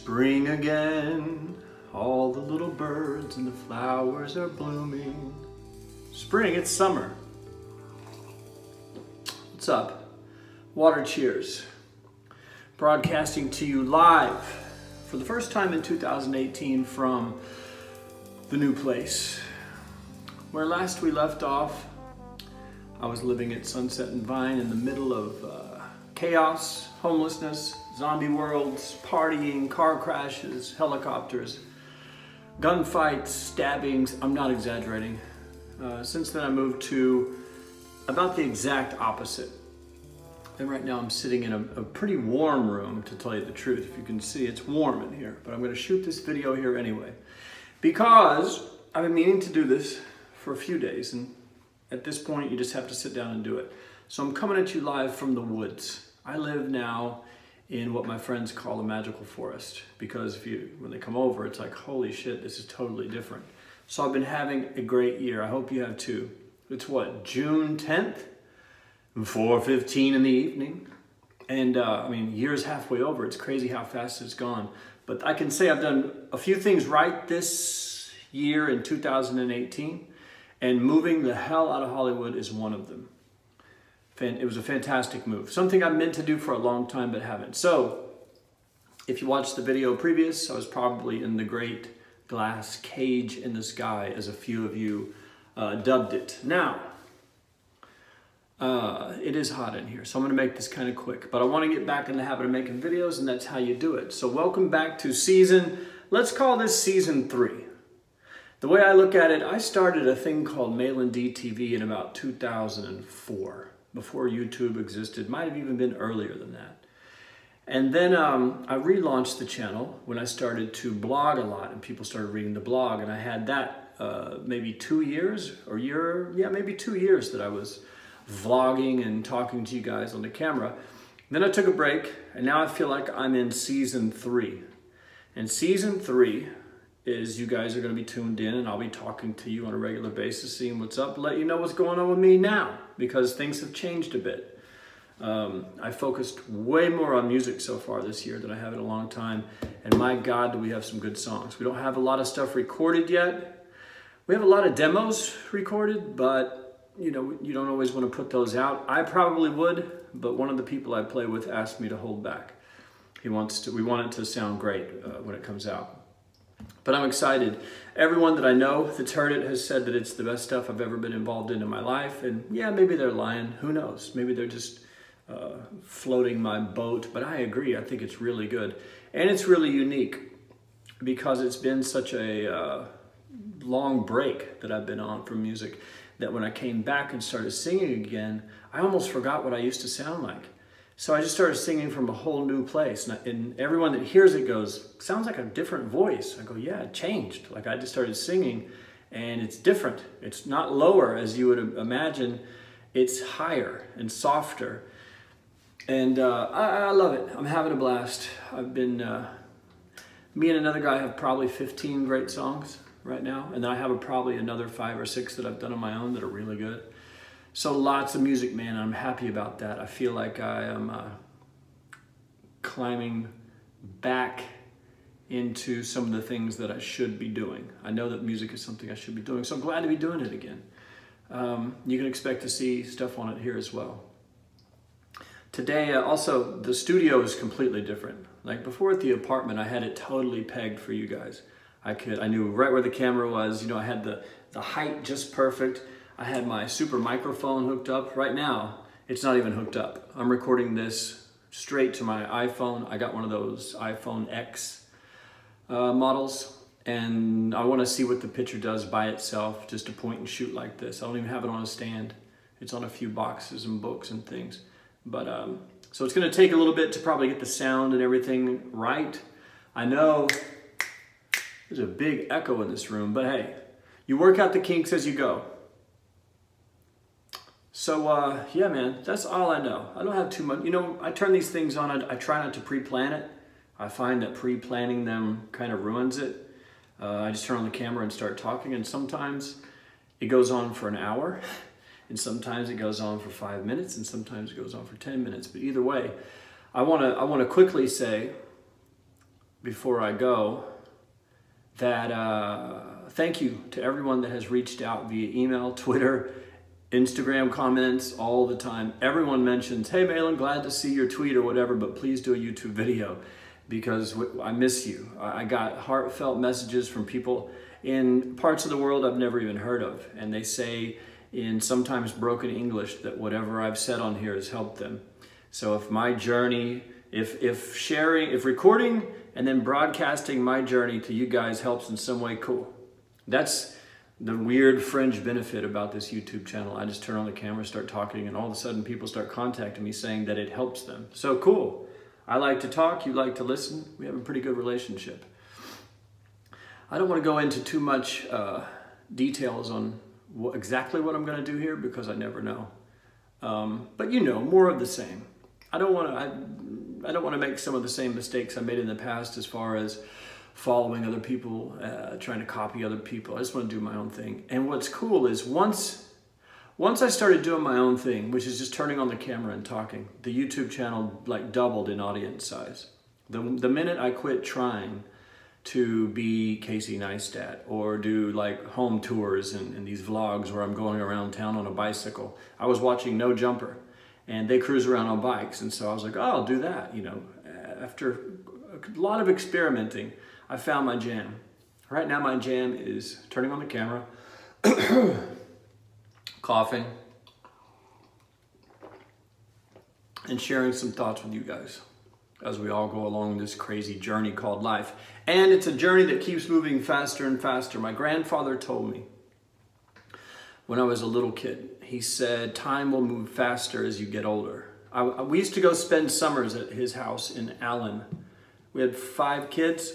Spring again, all the little birds and the flowers are blooming. Spring, it's summer. What's up? Water cheers. Broadcasting to you live for the first time in 2018 from the new place. Where last we left off, I was living at Sunset and Vine in the middle of chaos, homelessness, zombie worlds, partying, car crashes, helicopters, gunfights, stabbings. I'm not exaggerating. Since then I moved to about the exact opposite. And right now I'm sitting in a pretty warm room, to tell you the truth. If you can see, it's warm in here, but I'm gonna shoot this video here anyway. Because I've been meaning to do this for a few days, and at this point you just have to sit down and do it. So I'm coming at you live from the woods. I live now in what my friends call a magical forest, because when they come over, it's like, holy shit, this is totally different. So I've been having a great year. I hope you have too. It's what, June 10th? 4:15 in the evening. And I mean, year's halfway over. It's crazy how fast it's gone. But I can say I've done a few things right this year in 2018, and moving the hell out of Hollywood is one of them. It was a fantastic move. Something I've meant to do for a long time but haven't. So, if you watched the video previous, I was probably in the great glass cage in the sky, as a few of you dubbed it. Now, it is hot in here, so I'm gonna make this kind of quick, but I wanna get back in the habit of making videos, and that's how you do it. So welcome back to let's call this season 3. The way I look at it, I started a thing called MalanDTV in about 2004. Before YouTube existed, might have even been earlier than that. And then I relaunched the channel when I started to blog a lot and people started reading the blog, and I had that maybe 2 years or maybe 2 years that I was vlogging and talking to you guys on the camera. Then I took a break, and now I feel like I'm in season 3. And season 3 is you guys are going to be tuned in, and I'll be talking to you on a regular basis, seeing what's up, let you know what's going on with me now, because things have changed a bit. I focused way more on music so far this year than I have in a long time, and my God, do we have some good songs. We don't have a lot of stuff recorded yet. We have a lot of demos recorded, but you know, you don't always want to put those out. I probably would, but one of the people I play with asked me to hold back. We want it to sound great when it comes out. But I'm excited. Everyone that I know that's heard it has said that it's the best stuff I've ever been involved in my life. And yeah, maybe they're lying. Who knows? Maybe they're just floating my boat. But I agree. I think it's really good. And it's really unique because it's been such a long break that I've been on from music that when I came back and started singing again, I almost forgot what I used to sound like. So I just started singing from a whole new place. And everyone that hears it goes, sounds like a different voice. I go, yeah, it changed. Like I just started singing and it's different. It's not lower as you would imagine. It's higher and softer. And I love it. I'm having a blast. I've been, me and another guy have probably 15 great songs right now. And then I have probably another 5 or 6 that I've done on my own that are really good. So lots of music, man, and I'm happy about that. I feel like I am climbing back into some of the things that I should be doing. I know that music is something I should be doing, so I'm glad to be doing it again. You can expect to see stuff on it here as well. Today, also, the studio is completely different. Like before at the apartment, I had it totally pegged for you guys. I knew right where the camera was. You know, I had the height just perfect. I had my super microphone hooked up. Right now, it's not even hooked up. I'm recording this straight to my iPhone. I got one of those iPhone X models, and I want to see what the picture does by itself, just to point and shoot like this. I don't even have it on a stand. It's on a few boxes and books and things. But so it's going to take a little bit to probably get the sound and everything right. I know there's a big echo in this room, but hey, you work out the kinks as you go. So, yeah, man, that's all I know. I don't have too much. You know, I turn these things on. I try not to pre-plan it. I find that pre-planning them kind of ruins it. I just turn on the camera and start talking, and sometimes it goes on for an hour, and sometimes it goes on for 5 minutes, and sometimes it goes on for 10 minutes. But either way, I want to quickly say before I go that thank you to everyone that has reached out via email, Twitter, Instagram comments all the time. Everyone mentions, hey Malan, glad to see your tweet or whatever, but please do a YouTube video because I miss you. I got heartfelt messages from people in parts of the world I've never even heard of. And they say in sometimes broken English that whatever I've said on here has helped them. So if my journey, if sharing, if recording and then broadcasting my journey to you guys helps in some way, cool. That's the weird fringe benefit about this YouTube channel. I just turn on the camera, start talking, and all of a sudden people start contacting me saying that it helps them. So cool. I like to talk, you like to listen. We have a pretty good relationship. I don't want to go into too much details on exactly what I'm going to do here because I never know. But you know, more of the same. I don't want to make some of the same mistakes I made in the past as far as following other people, trying to copy other people. I just want to do my own thing. And what's cool is once I started doing my own thing, which is just turning on the camera and talking, the YouTube channel like doubled in audience size. The minute I quit trying to be Casey Neistat or do like home tours and these vlogs where I'm going around town on a bicycle, I was watching No Jumper and they cruise around on bikes. And so I was like, oh, I'll do that. You know, after a lot of experimenting, I found my jam. Right now my jam is turning on the camera, coughing, and sharing some thoughts with you guys as we all go along this crazy journey called life. And it's a journey that keeps moving faster and faster. My grandfather told me when I was a little kid, he said, time will move faster as you get older. We used to go spend summers at his house in Malan. We had 5 kids.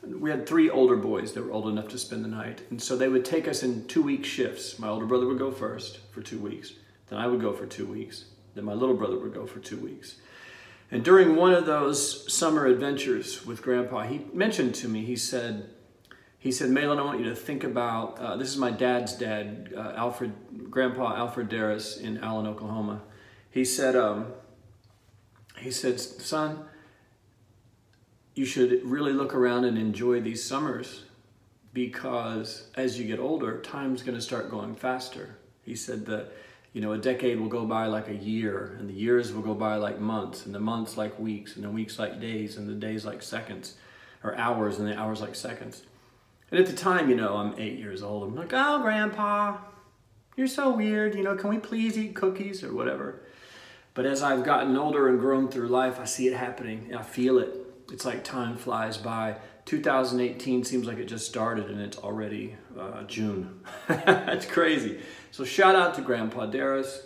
We had 3 older boys that were old enough to spend the night. And so they would take us in 2-week shifts. My older brother would go first for 2 weeks. Then I would go for 2 weeks. Then my little brother would go for 2 weeks. And during one of those summer adventures with Grandpa, he mentioned to me, he said, Malan, I want you to think about, this is my dad's dad, Grandpa Alfred Darras in Allen, Oklahoma. He said, son, you should really look around and enjoy these summers because as you get older, time's going to start going faster. He said that, you know, a decade will go by like a year, and the years will go by like months, and the months like weeks, and the weeks like days, and the days like seconds, or hours, and the hours like seconds. And at the time, you know, I'm 8 years old. I'm like, oh, Grandpa, you're so weird. You know, can we please eat cookies or whatever? But as I've gotten older and grown through life, I see it happening, and I feel it. It's like time flies by. 2018 seems like it just started and it's already June. That's crazy. So shout out to Grandpa Darras.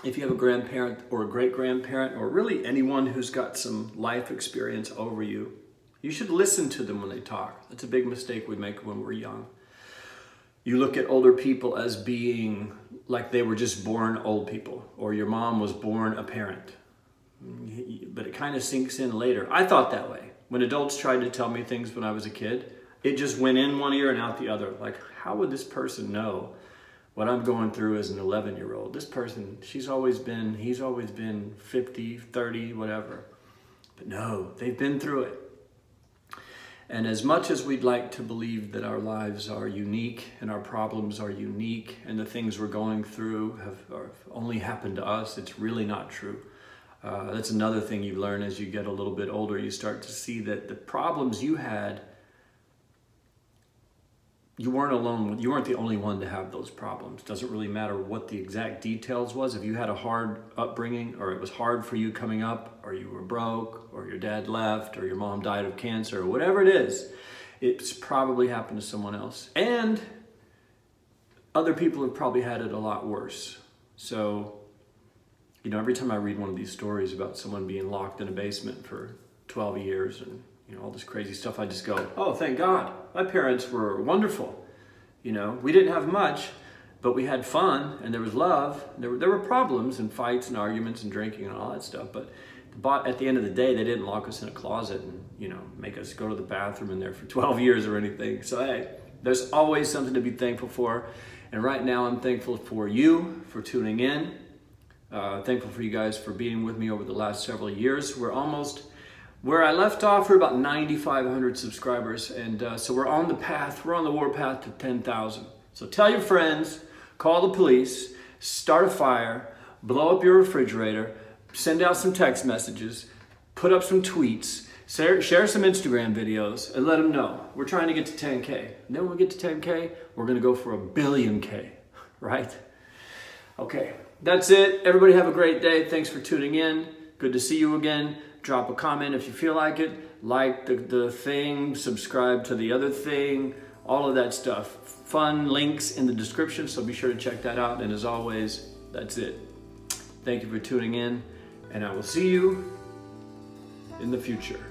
If you have a grandparent or a great-grandparent or really anyone who's got some life experience over you, you should listen to them when they talk. That's a big mistake we make when we're young. You look at older people as being like they were just born old people, or your mom was born a parent. But it kind of sinks in later. I thought that way. When adults tried to tell me things when I was a kid, it just went in one ear and out the other. Like, how would this person know what I'm going through as an 11-year-old? This person, he's always been 50, 30, whatever. But no, they've been through it. And as much as we'd like to believe that our lives are unique and our problems are unique and the things we're going through have only happened to us, it's really not true. That's another thing you learn as you get a little bit older. You start to see that the problems you had, you weren't alone. You weren't the only one to have those problems. Doesn't really matter what the exact details was. If you had a hard upbringing, or it was hard for you coming up, or you were broke, or your dad left, or your mom died of cancer, or whatever it is, it's probably happened to someone else. And other people have probably had it a lot worse. So, you know, every time I read one of these stories about someone being locked in a basement for 12 years and, you know, all this crazy stuff, I just go, oh, thank God. My parents were wonderful. You know, we didn't have much, but we had fun and there was love. There were problems and fights and arguments and drinking and all that stuff. But at the end of the day, they didn't lock us in a closet and, you know, make us go to the bathroom in there for 12 years or anything. So, hey, there's always something to be thankful for. And right now I'm thankful for you for tuning in. Thankful for you guys for being with me over the last several years. We're almost Where I left off, we're about 9,500 subscribers, and so we're on the path, we're on the warpath to 10,000. So tell your friends, call the police, start a fire, blow up your refrigerator, send out some text messages, put up some tweets, share some Instagram videos, and let them know. We're trying to get to 10K. And then when we get to 10K, we're gonna go for 1 billion K, right? Okay, that's it. Everybody have a great day. Thanks for tuning in. Good to see you again. Drop a comment if you feel like it. Like the thing, subscribe to the other thing, all of that stuff. Fun links in the description, so be sure to check that out. And as always, that's it. Thank you for tuning in, and I will see you in the future.